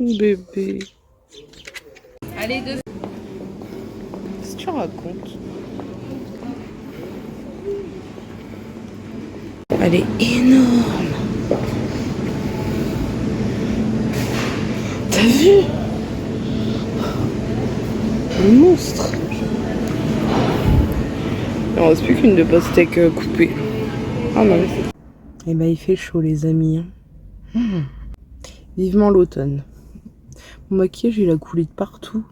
Bébé. Allez, deux. Qu'est-ce que tu racontes? Elle est énorme. T'as vu? Un monstre. Il ne reste plus qu'une de pastèque coupée. Ah non. Eh ben il fait chaud les amis. Vivement l'automne. Mon maquillage il a coulé de partout.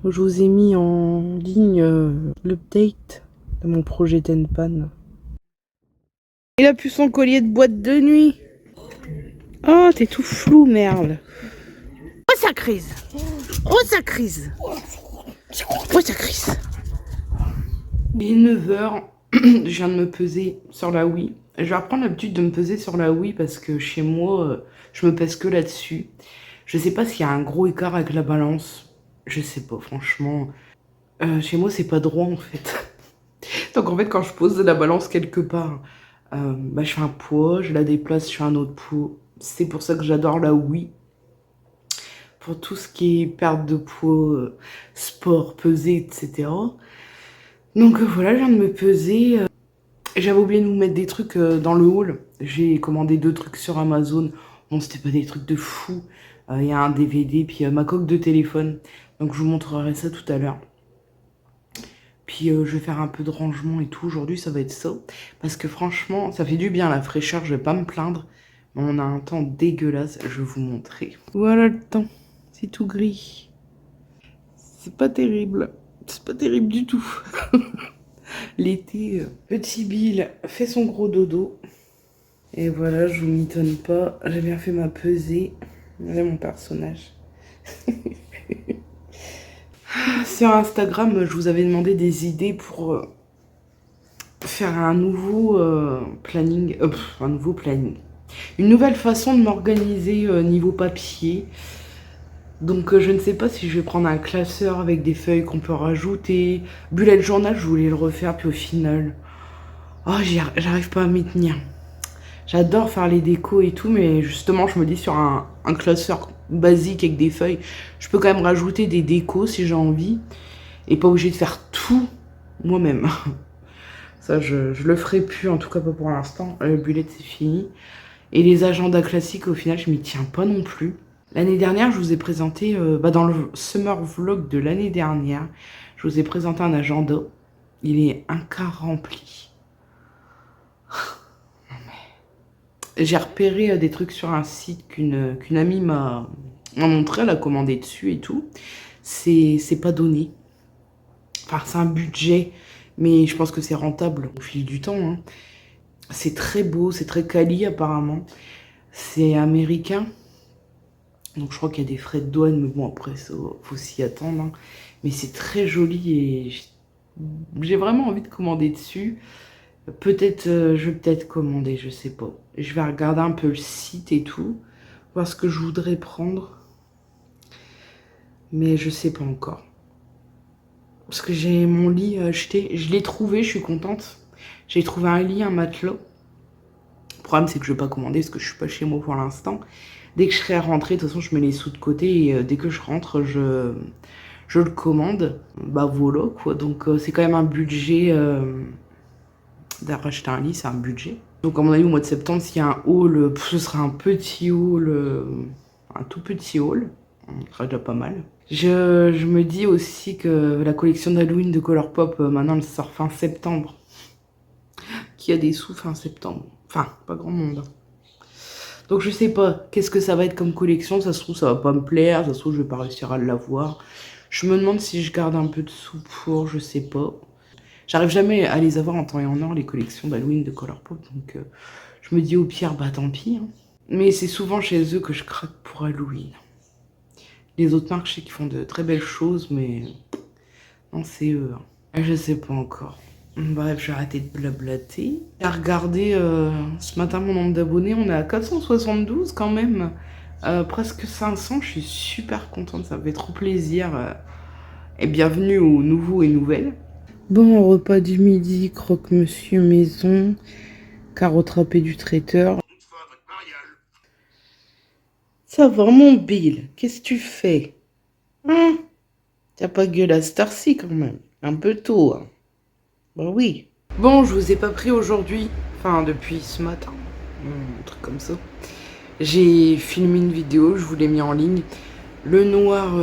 Je vous ai mis en ligne l'update de mon projet Tenpan. Il a plus son collier de boîte de nuit. Oh, t'es tout flou, merde. Oh, ça crise. Oh, ça crise. Oh, ça crise. Il est 9h. Je viens de me peser sur la Wii. Je vais reprendre l'habitude de me peser sur la Wii parce que chez moi, je me pèse que là-dessus. Je sais pas s'il y a un gros écart avec la balance. Je sais pas, franchement. Chez moi, c'est pas droit en fait. Donc en fait, quand je pose la balance quelque part, bah, je fais un poids, je la déplace, je fais un autre poids. C'est pour ça que j'adore la Wii. Pour tout ce qui est perte de poids, sport, peser, etc. Donc voilà, je viens de me peser. J'avais oublié de vous mettre des trucs dans le haul. J'ai commandé 2 trucs sur Amazon. Bon, c'était pas des trucs de fou. Il y a un DVD, puis ma coque de téléphone. Donc je vous montrerai ça tout à l'heure. Puis je vais faire un peu de rangement et tout. Aujourd'hui, ça va être ça. Parce que franchement, ça fait du bien la fraîcheur. Je vais pas me plaindre. Mais on a un temps dégueulasse. Je vais vous montrer. Voilà le temps. C'est tout gris. C'est pas terrible. C'est pas terrible du tout. L'été, petit Bill fait son gros dodo. Et voilà, je vous m'étonne pas. J'ai bien fait ma pesée. Voilà mon personnage. Sur Instagram, je vous avais demandé des idées pour faire un nouveau planning. Un nouveau planning. Une nouvelle façon de m'organiser niveau papier. Donc je ne sais pas si je vais prendre un classeur avec des feuilles qu'on peut rajouter. Bullet journal, je voulais le refaire, puis au final... Oh, j'arrive pas à m'y tenir. J'adore faire les décos et tout, mais justement, je me dis sur un classeur basique avec des feuilles, je peux quand même rajouter des décos si j'ai envie, et pas obligé de faire tout moi-même. Ça, je le ferai plus, en tout cas pas pour l'instant. Le bullet, c'est fini. Et les agendas classiques, au final, je m'y tiens pas non plus. L'année dernière, je vous ai présenté, dans le summer vlog de l'année dernière, je vous ai présenté un agenda. Il est un quart rempli. J'ai repéré des trucs sur un site qu'une amie m'a montré, elle a commandé dessus et tout. C'est pas donné. Enfin, c'est un budget, mais je pense que c'est rentable au fil du temps. Hein. C'est très beau, c'est très quali apparemment. C'est américain. Donc je crois qu'il y a des frais de douane, mais bon après, ça, faut s'y attendre. Hein. Mais c'est très joli et j'ai vraiment envie de commander dessus. Peut-être, je vais peut-être commander, je sais pas. Je vais regarder un peu le site et tout, voir ce que je voudrais prendre. Mais je sais pas encore. Parce que j'ai mon lit acheté, je l'ai trouvé, je suis contente. J'ai trouvé un lit, un matelas. Le problème, c'est que je vais pas commander parce que je suis pas chez moi pour l'instant. Dès que je serai rentrée, de toute façon, je mets les sous de côté et dès que je rentre, je le commande. Bah voilà, quoi. Donc, c'est quand même un budget... D'acheter un lit, c'est un budget. Donc à mon avis, au mois de septembre, s'il y a un haul, ce sera un petit haul, un tout petit haul. Ce sera déjà pas mal. Je me dis aussi que la collection d'Halloween de Colourpop, maintenant, elle sort fin septembre. Qui a des sous fin septembre. Enfin, pas grand monde. Donc je sais pas, qu'est-ce que ça va être comme collection. Ça se trouve, ça va pas me plaire. Ça se trouve, je vais pas réussir à l'avoir. Je me demande si je garde un peu de sous pour, je sais pas. J'arrive jamais à les avoir en temps et en heure, les collections d'Halloween de Colourpop, donc je me dis au pire, bah tant pis. Hein. Mais c'est souvent chez eux que je craque pour Halloween. Les autres marques, je sais qu'ils font de très belles choses, mais non, c'est eux. Hein. Je sais pas encore. Bref, je vais arrêter de blablater. J'ai regardé ce matin mon nombre d'abonnés, on est à 472 quand même. Presque 500, je suis super contente, ça me fait trop plaisir. Et bienvenue aux nouveaux et nouvelles. Bon, repas du midi, croque-monsieur maison, carottes râpées du traiteur. Ça va, mon Bill? Qu'est-ce que tu fais? Hein? T'as pas gueule à cette heure-ci quand même. Un peu tôt, hein. Bah oui. Bon, je vous ai pas pris aujourd'hui. Enfin, depuis ce matin. Un truc comme ça. J'ai filmé une vidéo, je vous l'ai mis en ligne. Le noir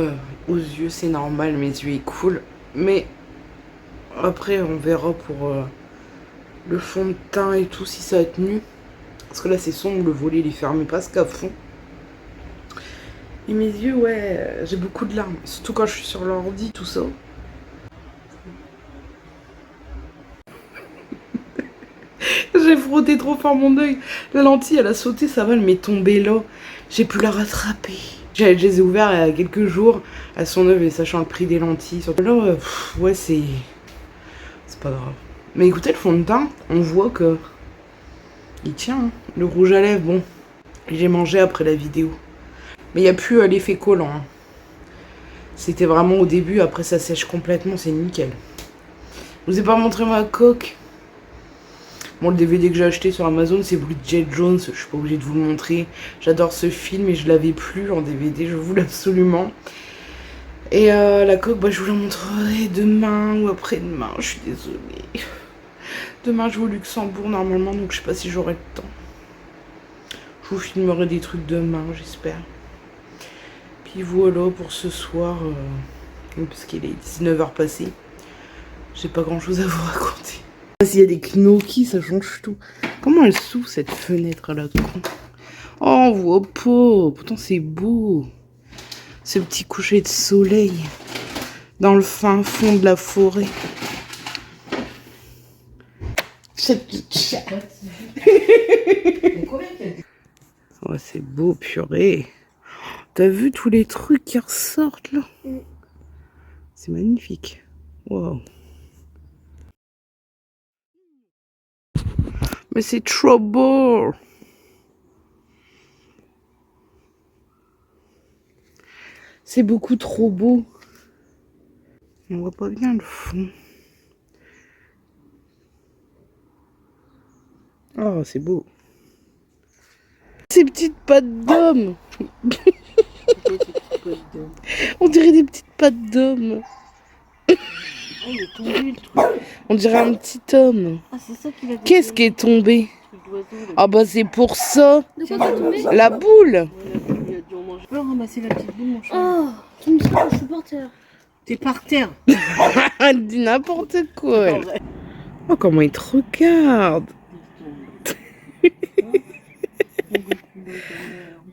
aux yeux, c'est normal, mes yeux ils coulent. Mais après, on verra pour le fond de teint et tout, si ça a tenu. Parce que là, c'est sombre, le volet il est fermé presque à fond. Et mes yeux, ouais, j'ai beaucoup de larmes. Surtout quand je suis sur l'ordi, tout ça. J'ai frotté trop fort mon œil. La lentille, elle a sauté, ça va, elle m'est tombée là. J'ai pu la rattraper. Je les ai ouverts il y a quelques jours. Elles sont neuves et sachant le prix des lentilles. Là, ouais, c'est pas grave. Mais écoutez, le fond de teint, on voit que il tient. Hein. Le rouge à lèvres, bon, j'ai mangé après la vidéo. Mais il n'y a plus l'effet collant. Hein. C'était vraiment au début, après ça sèche complètement, c'est nickel. Je vous ai pas montré ma coque. Bon, le DVD que j'ai acheté sur Amazon, c'est Bridget Jones. Je suis pas obligée de vous le montrer. J'adore ce film et je l'avais plus en DVD. Je voulais absolument. Et la coque, bah, je vous la montrerai demain ou après-demain. Je suis désolée. Demain, je vais au Luxembourg normalement, donc je sais pas si j'aurai le temps. Je vous filmerai des trucs demain, j'espère. Puis voilà pour ce soir. Parce qu'il est 19h passé. J'ai pas grand chose à vous raconter. S'il y a des gnocchis, ça change tout. Comment elle s'ouvre cette fenêtre là de con? Oh, on voit pas. Pourtant, c'est beau. Ce petit coucher de soleil dans le fin fond de la forêt. Oh, c'est beau, purée. T'as vu tous les trucs qui ressortent là? C'est magnifique. Wow. Mais c'est trop beau. C'est beaucoup trop beau. On voit pas bien le fond. Oh, c'est beau. Ces petites pattes d'homme. On dirait des petites pattes d'homme. Oh, il est tombé le truc. On dirait un petit homme. Ah, c'est ça qu'il a. Qu'est-ce qui est tombé? Ah bah c'est pour ça. De quoi t'as tombé? La boule. Ouais, la boule, il a dû en manger. Je peux ramasser la petite boule, mon chat. Oh, tu me dis que je suis par terre. T'es par terre. Elle dit n'importe quoi. Elle. Oh comment il te regarde.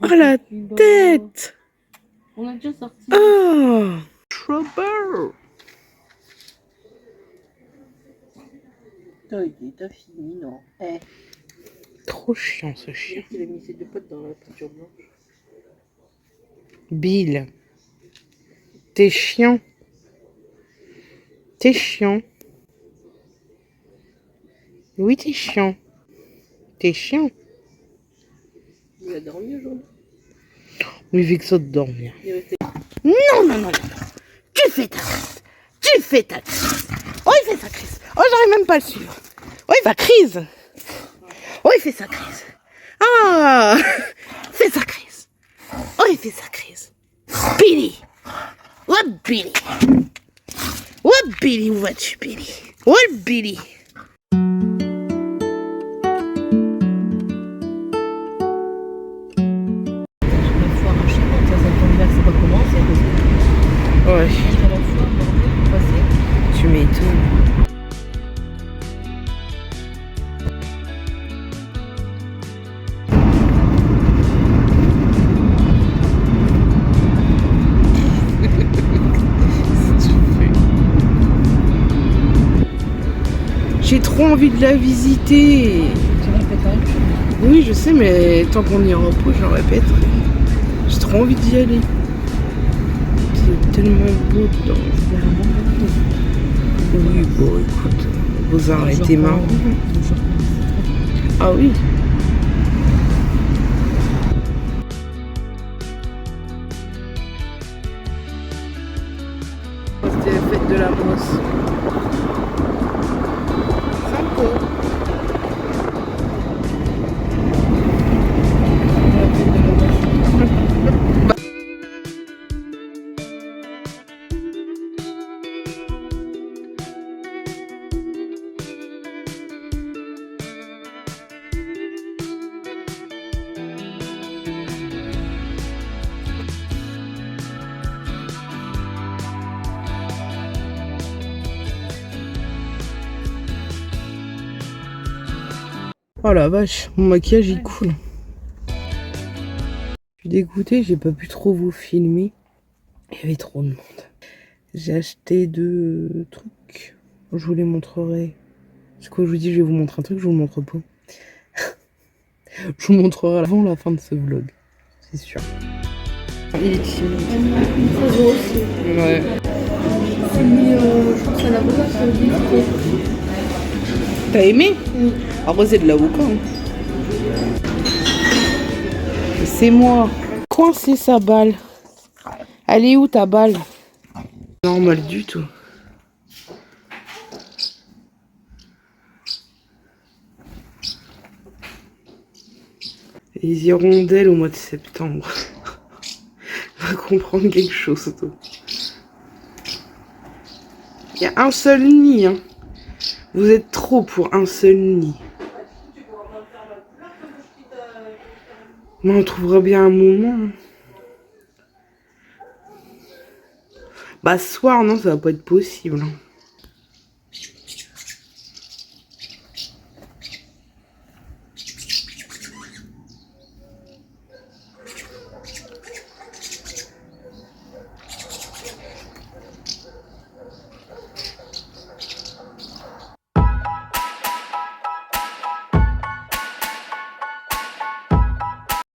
Oh la tête. On a déjà sorti. Oh trouble. T'as fini, non? Eh. Trop chiant ce chien. Il a mis ses deux potes dans la peinture blanche. Bill. T'es chiant. T'es chiant. Oui, t'es chiant. T'es chiant. Il a dormi aujourd'hui. Oui, vu que ça de dormir. Il est resté. Non, non, non, non. Tu fais ta crise. Tu fais ta crise. Oh, il fait sa crise. Oh, j'arrive même pas à le suivre. Oh, il va crise. Oh, il fait sa crise. Ah, fait sa crise. Oh, il fait sa crise. Billy. Oh, Billy. Oh, Billy, où vas-tu, Billy? Oh, Billy. Ouais. Tu m'étonnes. J'ai trop envie de la visiter. Tu répéterais? Oui, je sais, mais tant qu'on ira pas, je répéterai. J'ai trop envie d'y aller. C'est tellement beau dedans. Oui, bon, écoute, vous arrêtez marrant. Ah oui. C'était la fête de la brosse. Sympa. La fête de la brosse. Oh la vache, mon maquillage il coule. Je suis dégoûtée, j'ai pas pu trop vous filmer. Il y avait trop de monde. J'ai acheté 2 trucs. Je vous les montrerai. C'est quoi, je vous dis, je vais vous montrer un truc, je vous le montre pas. Je vous montrerai avant la fin de ce vlog. C'est sûr. Il est timide. Très gros aussi. Ouais. C'est mis, je crois que c'est à l'avocat, c'est le micro. T'as aimé? Après, c'est de l'avocat. Hein. C'est moi. Coincé sa balle. Elle est où ta balle? Normal du tout. Les hirondelles au mois de septembre. Va comprendre quelque chose, toi. Il y a un seul nid, hein. Vous êtes trop pour un seul nid. Mais on trouvera bien un moment. Bah, ce soir, non, ça va pas être possible. Hein.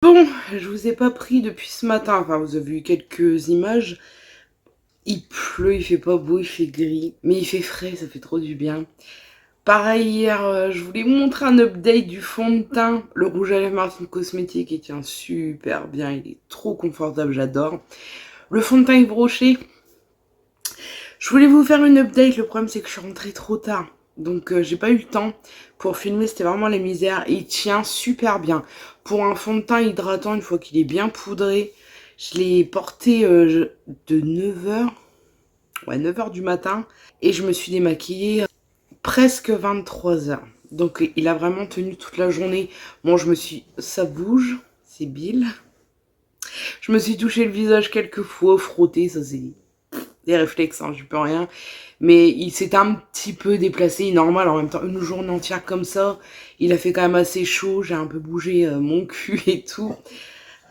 Bon, je vous ai pas pris depuis ce matin. Enfin, vous avez vu quelques images. Il pleut, il fait pas beau, il fait gris. Mais il fait frais, ça fait trop du bien. Pareil, hier, je voulais vous montrer un update du fond de teint. Le rouge à lèvres Martin Cosmétique, il tient super bien. Il est trop confortable, j'adore. Le fond de teint Yves Rocher. Je voulais vous faire une update. Le problème, c'est que je suis rentrée trop tard. Donc, j'ai pas eu le temps pour filmer. C'était vraiment la misère. Et il tient super bien. Pour un fond de teint hydratant, une fois qu'il est bien poudré, je l'ai porté de 9h. Ouais, 9h du matin. Et je me suis démaquillée presque 23h. Donc, il a vraiment tenu toute la journée. Bon, ça bouge. C'est Bill. Je me suis touché le visage quelques fois, frotté. Ça, c'est des réflexes, hein, je peux rien. Mais il s'est un petit peu déplacé, normal en même temps. Une journée entière comme ça, il a fait quand même assez chaud. J'ai un peu bougé mon cul et tout.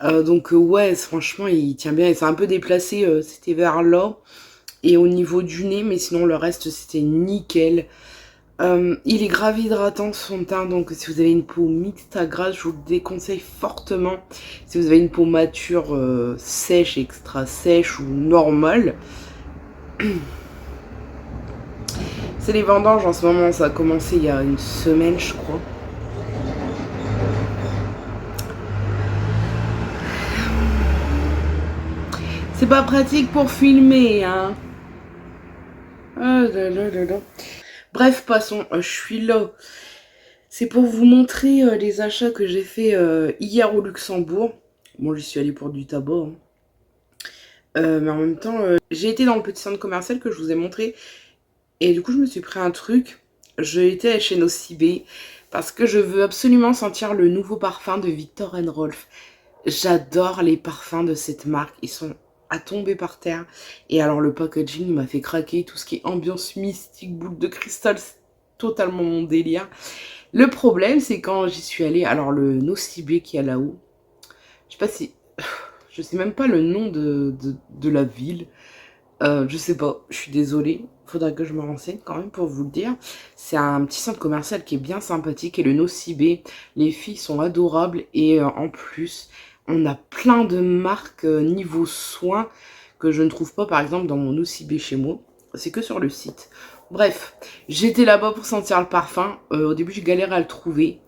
Donc ouais, franchement, il tient bien. Il s'est un peu déplacé, c'était vers là. Et au niveau du nez, mais sinon le reste, c'était nickel. Il est grave hydratant son teint, donc si vous avez une peau mixte à grasse, je vous le déconseille fortement. Si vous avez une peau mature, sèche, extra sèche ou normale. C'est les vendanges en ce moment, ça a commencé il y a une semaine je crois. C'est pas pratique pour filmer, hein. Ah là là là là. Bref, passons, je suis là. C'est pour vous montrer les achats que j'ai fait hier au Luxembourg. Bon, j'y suis allée pour du tabac. Hein. Mais en même temps, j'ai été dans le petit centre commercial que je vous ai montré. Et du coup, je me suis pris un truc. J'ai été chez Nocibé parce que je veux absolument sentir le nouveau parfum de Viktor & Rolf. J'adore les parfums de cette marque. Ils sont à tomber par terre. Et alors, le packaging m'a fait craquer. Tout ce qui est ambiance mystique, boule de cristal, c'est totalement mon délire. Le problème, c'est quand j'y suis allée. Alors, le Nocibé qui est là-haut. Je sais pas si... Je sais même pas le nom de la ville. Je sais pas, je suis désolée. Faudrait que je me renseigne quand même pour vous le dire. C'est un petit centre commercial qui est bien sympathique. Et le Nocibé, les filles sont adorables. Et en plus, on a plein de marques niveau soins que je ne trouve pas par exemple dans mon Nocibé chez moi. C'est que sur le site. Bref, j'étais là-bas pour sentir le parfum. Au début, j'ai galéré à le trouver.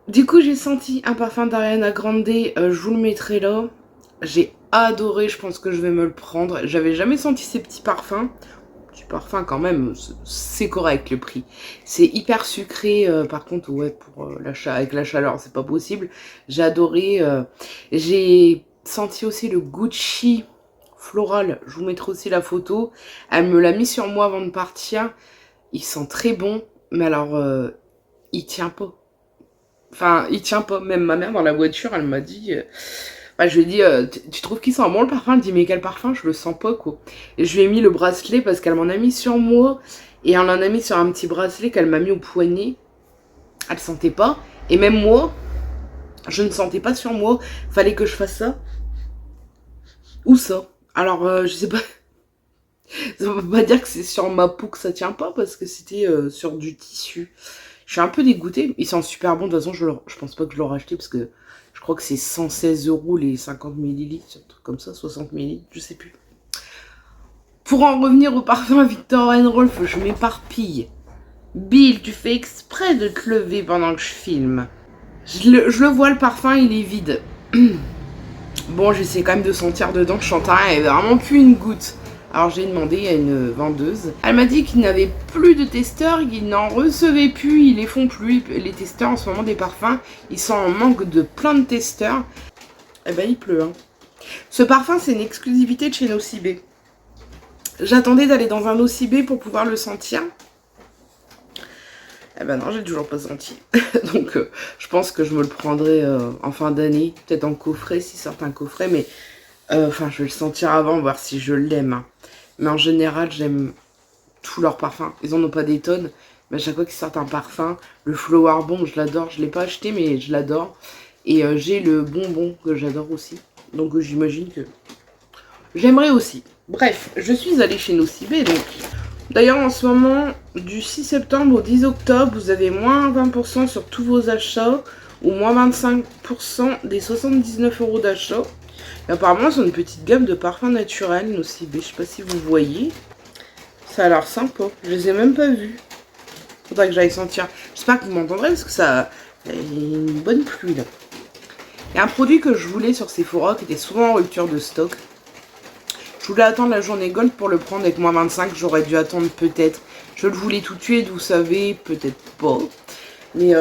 Du coup, j'ai senti un parfum d'Ariana Grande, je vous le mettrai là. J'ai adoré, je pense que je vais me le prendre. J'avais jamais senti ces petits parfums. Petit parfum quand même, c'est correct le prix. C'est hyper sucré, par contre, ouais, pour l'achat avec la chaleur, c'est pas possible. J'ai adoré. J'ai senti aussi le Gucci floral, je vous mettrai aussi la photo. Elle me l'a mis sur moi avant de partir. Il sent très bon, mais alors, il tient pas. Enfin, il tient pas. Même ma mère dans la voiture, elle m'a dit... je lui ai dit, tu trouves qu'il sent bon le parfum? Elle dit, mais quel parfum? Je le sens pas, quoi. Et je lui ai mis le bracelet parce qu'elle m'en a mis sur moi. Et elle en a mis sur un petit bracelet qu'elle m'a mis au poignet. elle sentait pas. Et même moi, je ne sentais pas sur moi. Fallait que je fasse ça. Ou ça. Alors, je sais pas. Ça veut pas dire que c'est sur ma peau que ça tient pas, parce que c'était sur du tissu. Je suis un peu dégoûtée. Ils sont super bons. De toute façon, je pense pas que je l'aurais acheté, parce que je crois que c'est 116 € les 50 ml. Un truc comme ça, 60 ml, je sais plus. Pour en revenir au parfum Viktor & Rolf, je m'éparpille. Bill, tu fais exprès de te lever pendant que je filme. Je le vois, le parfum, il est vide. Bon, j'essaie quand même de sentir dedans. Je sens rien, il n'y avait vraiment plus une goutte. Alors j'ai demandé à une vendeuse. Elle m'a dit qu'il n'avait plus de testeurs, qu'ils n'en recevaient plus, ils les font plus. Les testeurs en ce moment des parfums, ils sont en manque de plein de testeurs. Eh ben il pleut. Hein. Ce parfum, c'est une exclusivité de chez Nocibé. J'attendais d'aller dans un Nocibé pour pouvoir le sentir. Eh ben non, j'ai toujours pas senti. Donc je pense que je me le prendrai en fin d'année, peut-être en coffret, si certains coffrets, mais enfin je vais le sentir avant, voir si je l'aime. Hein. Mais en général, j'aime tous leurs parfums. Ils en ont pas des tonnes, mais à chaque fois qu'ils sortent un parfum, le Flower Bomb, je l'adore. Je l'ai pas acheté, mais je l'adore. Et j'ai le bonbon que j'adore aussi. Donc j'imagine que j'aimerais aussi. Bref, je suis allée chez Nocibé, donc... D'ailleurs, en ce moment, du 6 septembre au 10 octobre, vous avez moins 20% sur tous vos achats ou moins 25% des 79 € d'achat. Et apparemment, c'est une petite gamme de parfums naturels, Nocibé. Je sais pas si vous voyez. Ça a l'air sympa. Je les ai même pas vus. Faudrait que j'aille sentir. J'espère que vous m'entendrez parce que ça a une bonne pluie là. Il y a un produit que je voulais sur Sephora qui était souvent en rupture de stock. Je voulais attendre la journée Gold pour le prendre avec moins 25. J'aurais dû attendre peut-être. Je le voulais tout de suite, vous savez, peut-être pas. Mais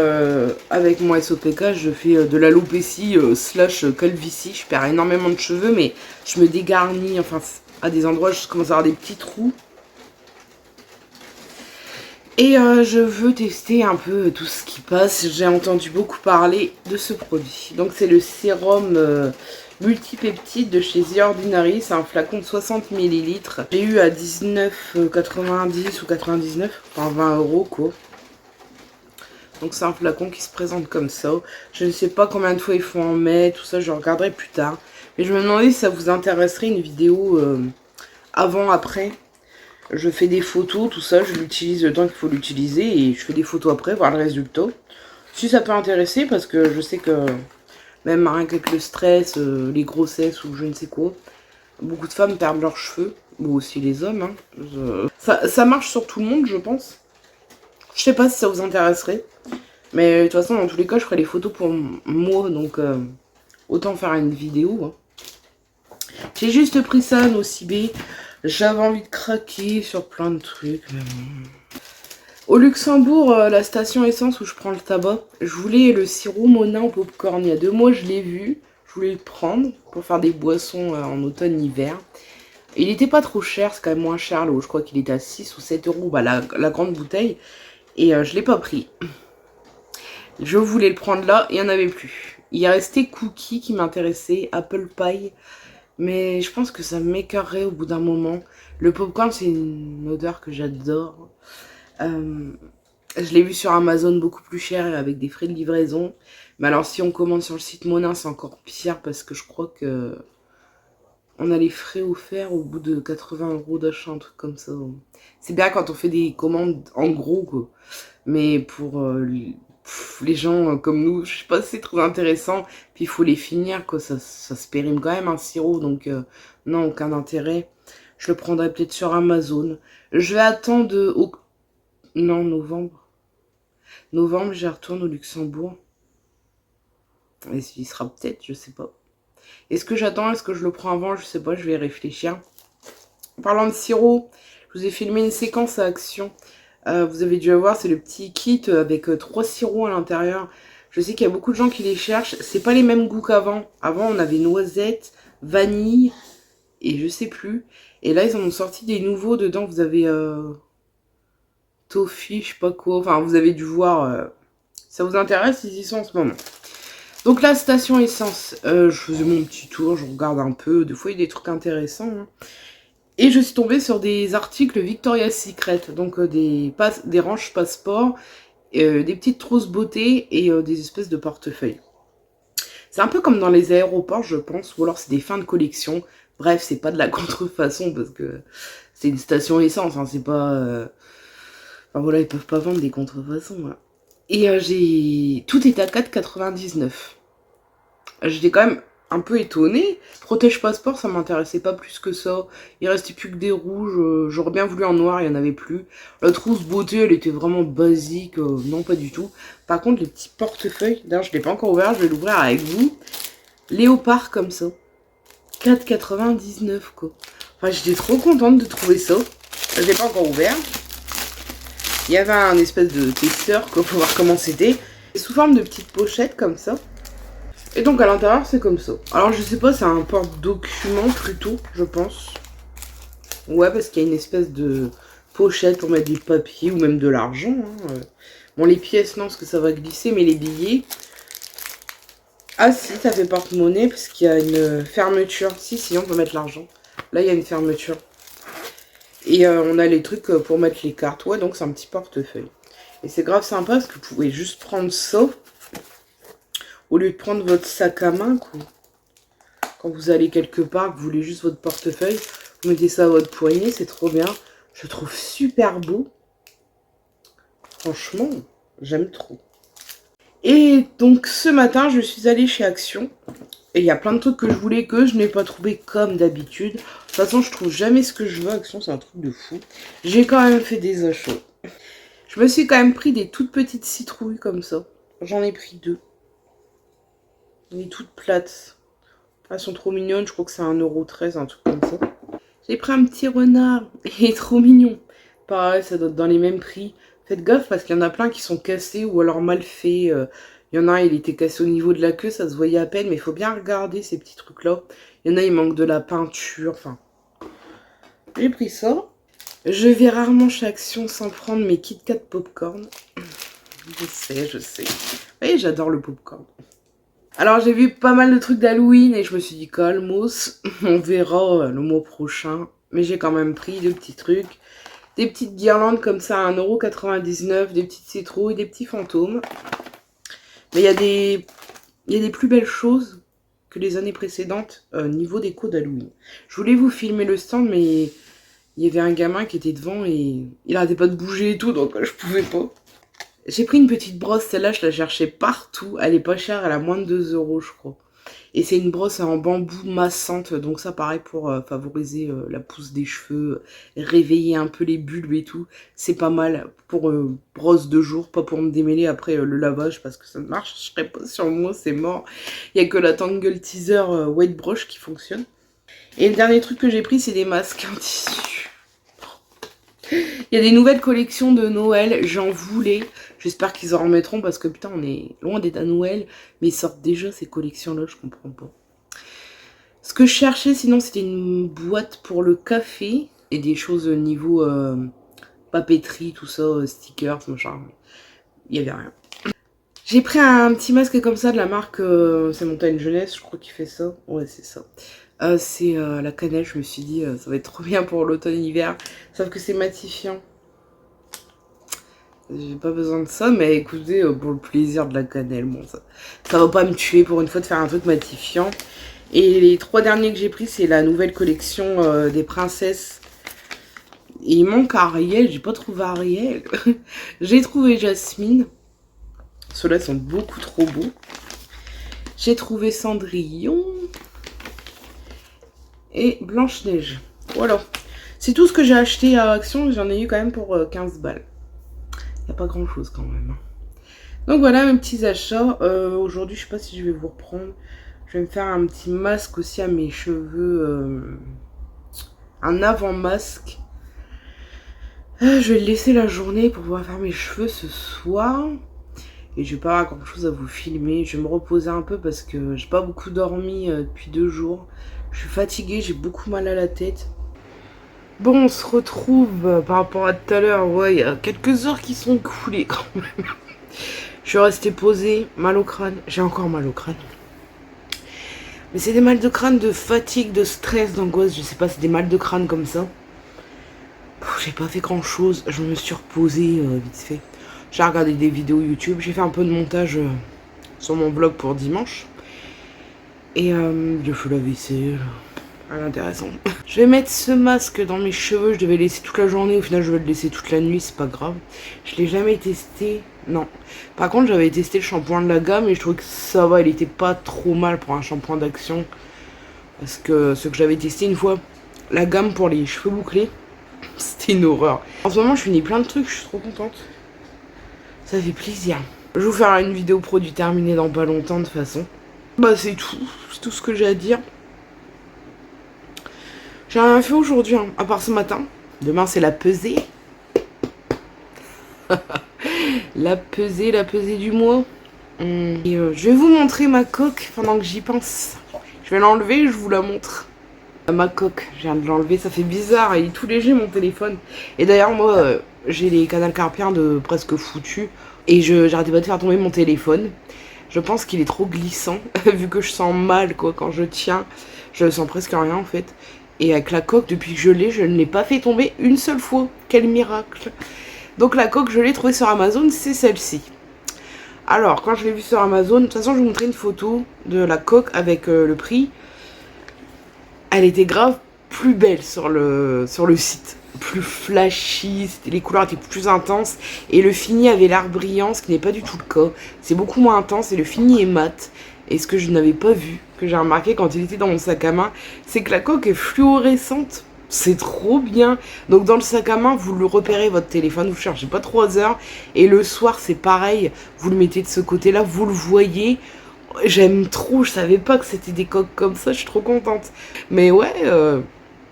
avec mon SOPK, je fais de l'alopécie / calvitie. Je perds énormément de cheveux, mais je me dégarnis. Enfin, à des endroits, je commence à avoir des petits trous. Et je veux tester un peu tout ce qui passe. J'ai entendu beaucoup parler de ce produit. Donc c'est le sérum multipeptide de chez The Ordinary. C'est un flacon de 60 ml. J'ai eu à 19,90 ou 99, enfin 20 € quoi. Donc c'est un flacon qui se présente comme ça. Je ne sais pas combien de fois il faut en mettre, tout ça je regarderai plus tard. Mais je me demandais si ça vous intéresserait une vidéo avant-après. Je fais des photos, tout ça, je l'utilise le temps qu'il faut l'utiliser et je fais des photos après, voir le résultat. Si ça peut intéresser, parce que je sais que même rien qu'avec le stress, les grossesses ou je ne sais quoi, beaucoup de femmes perdent leurs cheveux, ou aussi les hommes. Hein. Ça marche sur tout le monde, je pense. Je sais pas si ça vous intéresserait, mais de toute façon, dans tous les cas, je ferai les photos pour moi, donc autant faire une vidéo. Hein. J'ai juste pris ça à Nocibé. J'avais envie de craquer sur plein de trucs. Mais bon. Au Luxembourg, la station essence où je prends le tabac, je voulais le sirop Monin au popcorn. Il y a 2 mois, je l'ai vu. Je voulais le prendre pour faire des boissons en automne-hiver. Il n'était pas trop cher, c'est quand même moins cher. Là, je crois qu'il était à 6 ou 7 €, bah, la grande bouteille. Et je ne l'ai pas pris. Je voulais le prendre là, il n'y en avait plus. Il est resté Cookie qui m'intéressait, Apple Pie. Mais je pense que ça m'écœurerait au bout d'un moment. Le popcorn, c'est une odeur que j'adore. Je l'ai vu sur Amazon beaucoup plus cher et avec des frais de livraison. Mais alors, si on commande sur le site Monin, c'est encore pire parce que je crois que on a les frais offerts au bout de 80 € d'achat, un truc comme ça. C'est bien quand on fait des commandes en gros, quoi. Mais pour les gens comme nous, je sais pas si c'est trop intéressant. Puis il faut les finir, quoi. Ça se périme quand même un sirop, donc non, aucun intérêt. Je le prendrai peut-être sur Amazon. Je vais attendre non, novembre. Novembre, j'y retourne au Luxembourg. Et il sera peut-être, je sais pas. Est-ce que j'attends? Est-ce que je le prends avant? Je sais pas, je vais réfléchir. En parlant de sirop, je vous ai filmé une séquence à action. Vous avez dû voir, c'est le petit kit avec 3 sirops à l'intérieur. Je sais qu'il y a beaucoup de gens qui les cherchent. C'est pas les mêmes goûts qu'avant. Avant, on avait noisette, vanille et je sais plus. Et là, ils en ont sorti des nouveaux. Dedans, vous avez toffee, je sais pas quoi. Enfin, vous avez dû voir. Ça vous intéresse, ils y sont en ce moment. Donc la station essence, je faisais mon petit tour, je regarde un peu. Des fois, il y a des trucs intéressants. Hein. Et je suis tombée sur des articles Victoria's Secret, donc des ranges passeport des petites trousses beauté et des espèces de portefeuilles. C'est un peu comme dans les aéroports, je pense, ou alors c'est des fins de collection. Bref, c'est pas de la contrefaçon parce que c'est une station essence, hein, c'est pas... Enfin voilà, ils peuvent pas vendre des contrefaçons. Hein. Et tout est à 4,99. J'étais quand même un peu étonnée. Protège passeport, ça m'intéressait pas plus que ça. Il restait plus que des rouges. J'aurais bien voulu en noir, il y en avait plus. La trousse beauté, elle était vraiment basique. Non, pas du tout. Par contre, les petits portefeuilles, d'ailleurs, je l'ai pas encore ouvert, je vais l'ouvrir avec vous. Léopard comme ça. 4,99 quoi. Enfin, j'étais trop contente de trouver ça. Je l'ai pas encore ouvert. Il y avait un espèce de testeur quoi, pour voir comment c'était. Sous forme de petites pochettes comme ça. Et donc à l'intérieur c'est comme ça. Alors je sais pas, c'est un porte-document plutôt, je pense. Ouais, parce qu'il y a une espèce de pochette pour mettre du papier ou même de l'argent. Hein. Bon, les pièces non, parce que ça va glisser, mais les billets... Ah si, ça fait porte-monnaie parce qu'il y a une fermeture. Si, on peut mettre l'argent. Là, il y a une fermeture. Et on a les trucs pour mettre les cartes. Ouais, donc c'est un petit portefeuille. Et c'est grave sympa parce que vous pouvez juste prendre ça au lieu de prendre votre sac à main, quoi. Quand vous allez quelque part, que vous voulez juste votre portefeuille, vous mettez ça à votre poignet, c'est trop bien. Je le trouve super beau. Franchement, j'aime trop. Et donc ce matin, je suis allée chez Action. Et il y a plein de trucs que je voulais que je n'ai pas trouvé comme d'habitude. De toute façon, je trouve jamais ce que je veux. Action, c'est un truc de fou. J'ai quand même fait des achats. Je me suis quand même pris des toutes petites citrouilles comme ça. J'en ai pris 2. Les toutes plates. Elles sont trop mignonnes. Je crois que c'est 1,13 €, un truc comme ça. J'ai pris un petit renard. Il est trop mignon. Pareil, ça doit être dans les mêmes prix. Faites gaffe parce qu'il y en a plein qui sont cassés ou alors mal faits. Il y en a un, il était cassé au niveau de la queue, ça se voyait à peine. Mais il faut bien regarder ces petits trucs-là. Il y en a, il manque de la peinture. Enfin, j'ai pris ça. Je vais rarement chez Action sans prendre mes Kit Kat popcorn. Je sais. Oui, j'adore le popcorn. Alors, j'ai vu pas mal de trucs d'Halloween et je me suis dit, calmos, on verra le mois prochain. Mais j'ai quand même pris 2 petits trucs. Des petites guirlandes comme ça à 1,99 €, des petites citrouilles, des petits fantômes. Mais il y a des plus belles choses que les années précédentes niveau déco d'Halloween. Je voulais vous filmer le stand, mais il y avait un gamin qui était devant et il arrêtait pas de bouger et tout, donc je pouvais pas. J'ai pris une petite brosse, celle-là je la cherchais partout, elle est pas chère, elle a moins de 2 € je crois. Et c'est une brosse en bambou massante, donc ça pareil pour favoriser la pousse des cheveux, réveiller un peu les bulbes et tout. C'est pas mal pour brosse de jour, pas pour me démêler après le lavage parce que ça ne marcherait pas sur moi, c'est mort. Il n'y a que la Tangle Teaser White Brush qui fonctionne. Et le dernier truc que j'ai pris c'est des masques en tissu. Il y a des nouvelles collections de Noël, j'en voulais. J'espère qu'ils en remettront parce que putain, on est loin d'être à Noël. Mais ils sortent déjà ces collections-là, je comprends pas. Ce que je cherchais sinon, c'était une boîte pour le café. Et des choses niveau papeterie, tout ça, stickers, machin. Il y avait rien. J'ai pris un petit masque comme ça de la marque, c'est Montagne Jeunesse, je crois qu'il fait ça. Ouais, c'est ça. C'est la cannelle, je me suis dit, ça va être trop bien pour l'automne-hiver. Sauf que c'est matifiant. J'ai pas besoin de ça, mais écoutez, pour le plaisir de la cannelle, bon, ça va pas me tuer pour une fois de faire un truc matifiant. Et les 3 derniers que j'ai pris, c'est la nouvelle collection des princesses. Et il manque Ariel, j'ai pas trouvé Ariel. J'ai trouvé Jasmine. Ceux-là sont beaucoup trop beaux. J'ai trouvé Cendrillon. Et Blanche-Neige. Voilà. C'est tout ce que j'ai acheté à Action, j'en ai eu quand même pour 15 balles. Il n'y a pas grand chose quand même. Donc voilà mes petits achats. Aujourd'hui, je sais pas si je vais vous reprendre. Je vais me faire un petit masque aussi à mes cheveux. Un avant-masque. Je vais le laisser la journée pour pouvoir faire mes cheveux ce soir. Et je vais pas avoir grand chose à vous filmer. Je vais me reposer un peu parce que j'ai pas beaucoup dormi depuis 2 jours. Je suis fatiguée, j'ai beaucoup mal à la tête. Bon, on se retrouve par rapport à tout à l'heure. Ouais, il y a quelques heures qui sont écoulées quand même. Je suis restée posée, mal au crâne. J'ai encore mal au crâne. Mais c'est des mal de crâne de fatigue, de stress, d'angoisse. Je sais pas, c'est des mal de crâne comme ça. J'ai pas fait grand chose. Je me suis reposée vite fait. J'ai regardé des vidéos YouTube, j'ai fait un peu de montage sur mon blog pour dimanche. Et j'ai fait la vaisselle. Rien d'intéressant. Je vais mettre ce masque dans mes cheveux, je devais le laisser toute la journée, au final je vais le laisser toute la nuit, c'est pas grave. Je l'ai jamais testé, non. Par contre j'avais testé le shampoing de la gamme et je trouvais que ça va, il était pas trop mal pour un shampoing d'action. Parce que ce que j'avais testé une fois, la gamme pour les cheveux bouclés, c'était une horreur. En ce moment je finis plein de trucs, je suis trop contente. Ça fait plaisir. Je vais vous faire une vidéo produit terminée dans pas longtemps de toute façon. Bah c'est tout ce que j'ai à dire. J'ai rien fait aujourd'hui, hein, à part ce matin. Demain, c'est la pesée. la pesée du mois. Et je vais vous montrer ma coque pendant que j'y pense. Je vais l'enlever et je vous la montre. Ma coque, je viens de l'enlever, ça fait bizarre. Il est tout léger, mon téléphone. Et d'ailleurs, moi, j'ai les canals carpiens de presque foutus. Et j'arrêtais pas de faire tomber mon téléphone. Je pense qu'il est trop glissant, vu que je sens mal, quoi, quand je tiens. Je sens presque rien, en fait. Et avec la coque, depuis que je l'ai, je ne l'ai pas fait tomber une seule fois. Quel miracle! Donc la coque, je l'ai trouvée sur Amazon, c'est celle-ci. Alors, quand je l'ai vue sur Amazon, de toute façon, je vous montrer une photo de la coque avec le prix. Elle était grave plus belle sur le site. Plus flashy, les couleurs étaient plus intenses. Et le fini avait l'air brillant, ce qui n'est pas du tout le cas. C'est beaucoup moins intense et le fini est mat. Et ce que je n'avais pas vu, que j'ai remarqué quand il était dans mon sac à main, c'est que la coque est fluorescente. C'est trop bien. Donc dans le sac à main, vous le repérez votre téléphone, vous ne cherchez pas 3 heures. Et le soir, c'est pareil. Vous le mettez de ce côté-là, vous le voyez. J'aime trop, je savais pas que c'était des coques comme ça, je suis trop contente. Mais ouais,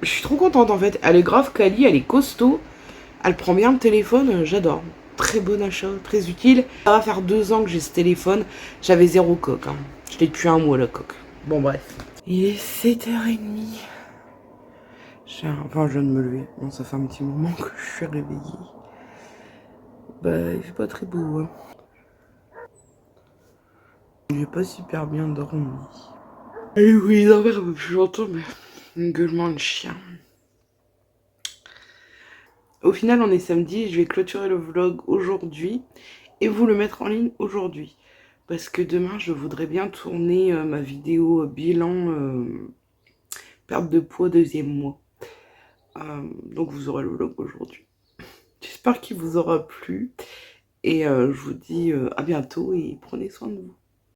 je suis trop contente en fait. Elle est grave quali, elle est costaud. Elle prend bien le téléphone, j'adore. Très bon achat, très utile. Ça va faire 2 ans que j'ai ce téléphone. J'avais 0 coque. Hein. Je l'ai depuis un mois la coque. Bon bref. Il est 7h30. Enfin, je viens de me lever. Bon, ça fait un petit moment que je suis réveillée. Bah, il fait pas très beau. Hein. J'ai pas super bien dormi. Et oui, non, j'entends un gueulement de chien. Au final, on est samedi. Je vais clôturer le vlog aujourd'hui et vous le mettre en ligne aujourd'hui. Parce que demain, je voudrais bien tourner ma vidéo bilan perte de poids 2e mois. Donc vous aurez le vlog aujourd'hui. J'espère qu'il vous aura plu. Et je vous dis à bientôt et prenez soin de vous.